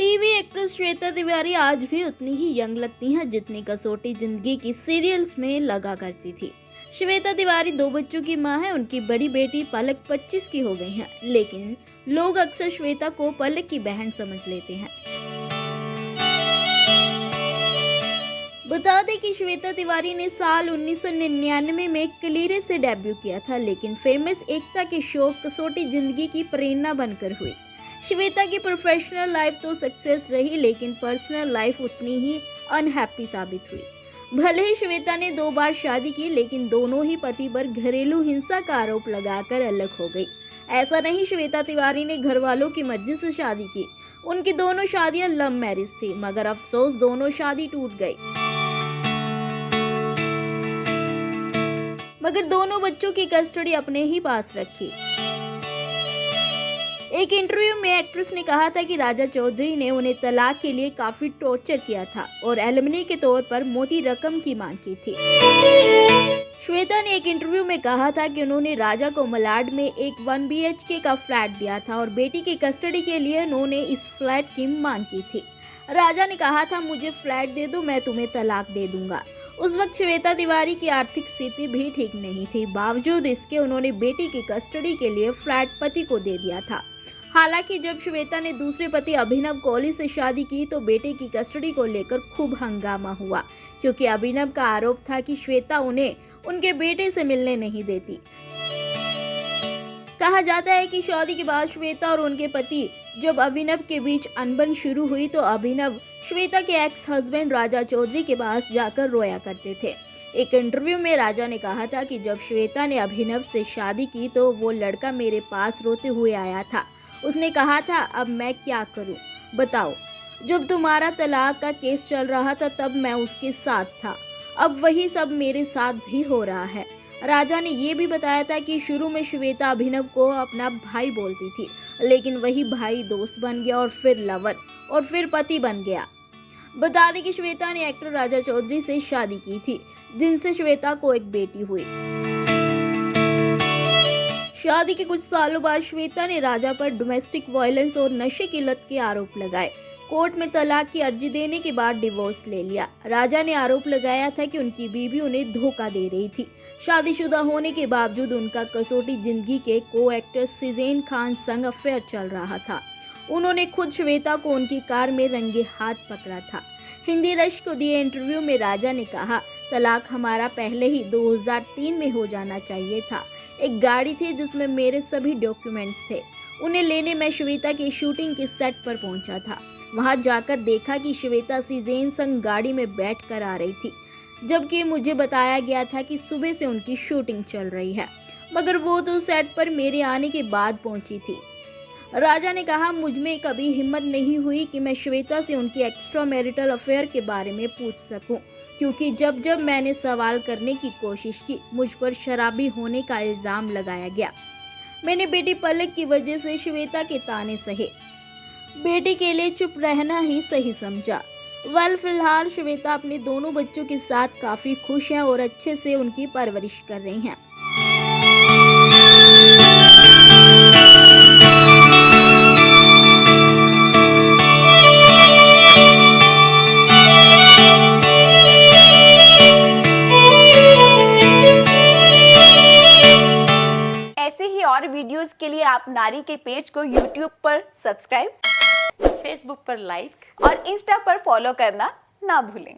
TV actress Shweta Tiwari आज भी उतनी ही यंग लगती हैं जितनी कसौटी जिंदगी की सीरियल्स में लगा करती थी। श्वेता तिवारी 2 बच्चों की मां है। उनकी बड़ी बेटी पलक 25 की हो गई है, लेकिन लोग अक्सर श्वेता को पलक की बहन समझ लेते हैं। बता दें कि श्वेता तिवारी ने साल 1999 में कलीरे से डेब्यू किया था, लेकिन फेमस एकता के शो कसौटी जिंदगी की प्रेरणा बनकर हुई। श्वेता की प्रोफेशनल लाइफ तो सक्सेस रही, लेकिन पर्सनल लाइफ उतनी ही अनहैप्पी साबित हुई। भले ही श्वेता ने 2 बार शादी की, लेकिन दोनों ही पति पर घरेलू हिंसा का आरोप लगाकर अलग हो गई। ऐसा नहीं, श्वेता तिवारी ने घर वालों की मर्जी से शादी की। उनकी दोनों शादियां लव मैरिज थी, मगर अफसोस दोनों शादी टूट गई। मगर दोनों बच्चों की कस्टडी अपने ही पास रखी। एक इंटरव्यू में एक्ट्रेस ने कहा था कि राजा चौधरी ने उन्हें तलाक के लिए काफी टॉर्चर किया था और एलिमनी के तौर पर मोटी रकम की मांग की थी। श्वेता ने एक इंटरव्यू में कहा था कि उन्होंने राजा को मलाड में एक 1 BHK का फ्लैट दिया था और बेटी की कस्टडी के लिए उन्होंने इस फ्लैट की मांग की थी। राजा ने कहा था, मुझे फ्लैट दे दो, मैं तुम्हें तलाक दे दूंगा। उस वक्त श्वेता तिवारी की आर्थिक स्थिति भी ठीक नहीं थी। बावजूद इसके उन्होंने बेटी की कस्टडी के लिए फ्लैट पति को दे दिया था। हालांकि जब श्वेता ने दूसरे पति अभिनव कोहली से शादी की तो बेटे की कस्टडी को लेकर खूब हंगामा हुआ, क्योंकि अभिनव का आरोप था कि श्वेता उन्हें उनके बेटे से मिलने नहीं देती। कहा जाता है कि शादी के बाद श्वेता और उनके पति जब अभिनव के बीच अनबन शुरू हुई तो अभिनव श्वेता के एक्स हस्बैंड राजा चौधरी के पास जाकर रोया करते थे। एक इंटरव्यू में राजा ने कहा था कि जब श्वेता ने अभिनव से शादी की तो वो लड़का मेरे पास रोते हुए आया था। उसने कहा था, अब मैं क्या करूं, बताओ। जब तुम्हारा तलाक का केस चल रहा था तब मैं उसके साथ था, अब वही सब मेरे साथ भी हो रहा है। राजा ने ये भी बताया था कि शुरू में श्वेता अभिनव को अपना भाई बोलती थी, लेकिन वही भाई दोस्त बन गया और फिर लवर और फिर पति बन गया। बता दें कि श्वेता ने एक्टर राजा चौधरी से शादी की थी, जिनसे श्वेता को एक बेटी हुई। शादी के कुछ सालों बाद श्वेता ने राजा पर डोमेस्टिक वायलेंस और नशे की लत के आरोप लगाए। कोर्ट में तलाक की अर्जी देने के बाद डिवोर्स ले लिया। राजा ने आरोप लगाया था कि उनकी बीवी उन्हें धोखा दे रही थी। शादीशुदा होने के बावजूद उनका कसौटी जिंदगी के को एक्टर सिजेन खान संग अफेयर चल रहा था। उन्होंने खुद श्वेता को उनकी कार में रंगे हाथ पकड़ा था। हिंदी रश को दिए इंटरव्यू में राजा ने कहा, तलाक हमारा पहले ही 2003 में हो जाना चाहिए था। एक गाड़ी थी जिसमें मेरे सभी डॉक्यूमेंट्स थे। उन्हें लेने मैं श्वेता की शूटिंग के सेट पर पहुंचा था। वहां जाकर देखा कि श्वेता सिजेन संग गाड़ी में बैठकर आ रही थी, जबकि मुझे बताया गया था कि सुबह से उनकी शूटिंग चल रही है, मगर वो तो सेट पर मेरे आने के बाद पहुंची थी। राजा ने कहा, मुझ में कभी हिम्मत नहीं हुई कि मैं श्वेता से उनकी एक्स्ट्रा मैरिटल अफेयर के बारे में पूछ सकूं, क्योंकि जब जब मैंने सवाल करने की कोशिश की मुझ पर शराबी होने का इल्जाम लगाया गया। मैंने बेटी पलक की वजह से श्वेता के ताने सहे, बेटी के लिए चुप रहना ही सही समझा। फिलहाल श्वेता अपने दोनों बच्चों के साथ काफी खुश हैं और अच्छे से उनकी परवरिश कर रही हैं। ऐसे ही और वीडियोस के लिए आप नारी के पेज को YouTube पर सब्सक्राइब, फेसबुक पर लाइक और इंस्टा पर फॉलो करना ना भूलें।